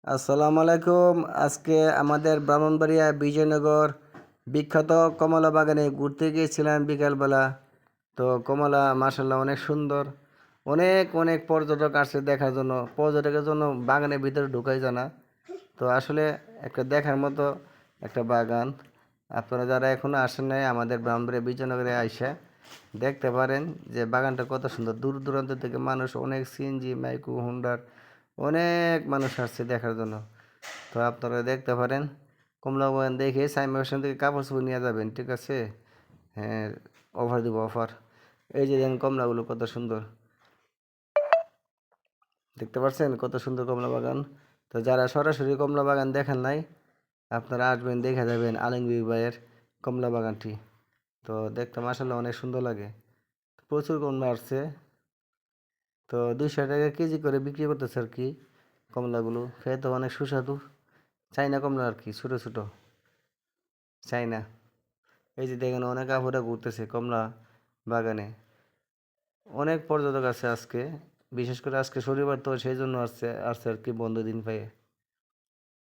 আসসালামু আলাইকুম। আজকে আমাদের ব্রাহ্মণবাড়িয়া বিজয়নগর বিখ্যাত কমলা বাগানে ঘুরতে গিয়েছিলাম বিকালবেলা। তো কমলা মাশাআল্লাহ অনেক সুন্দর। অনেক অনেক পর্যটক আসছে দেখার জন্য। পর্যটকের জন্য বাগানের ভিতরে ঢোকাই যায় না। তো আসলে একটা দেখার মতো একটা বাগান। আপনারা যারা এখনো আসেন নাই আমাদের ব্রাহ্মণবাড়িয়া বিজয়নগরে আইসা দেখতে পারেন যে বাগানটা কত সুন্দর। দূর দূরান্ত থেকে মানুষ অনেক সিএনজি, মাইক্রো, হুন্ডার অনেক মানুষ আসছে দেখার জন্য। তো আপনারা দেখতে পারেন কমলা বাগান দেখে সাইমা হোসেন থেকে কাপড় চোপড় নিয়ে যাবেন, ঠিক আছে? হ্যাঁ, অফার দিব অফার। এই যে দেখেন কমলাগুলো কত সুন্দর, দেখতে পাচ্ছেন কত সুন্দর কমলা বাগান। তো যারা সরাসরি কমলা বাগান দেখেন নাই আপনারা আসবেন, দেখে যাবেন আলমগীর ভাইয়ের কমলা বাগানটি। তো দেখতে মাসাল্লাহ অনেক সুন্দর লাগে। প্রচুর কমলা আসছে। তো 200 টাকা কেজি করে বিক্রি করতেছে আর কি কমলাগুলো। খেতে অনেক সুস্বাদু। চাইনা কমলা আর কি, ছোটো ছোটো চাইনা। এই যে দেখেন অনেক আপুরা ঘুরতেছে কমলা বাগানে। অনেক পর্যটক আছে আজকে, বিশেষ করে আজকে শনিবার তো সেই জন্য আসছে আসছে আর কি, বন্ধ দিন পাইয়ে।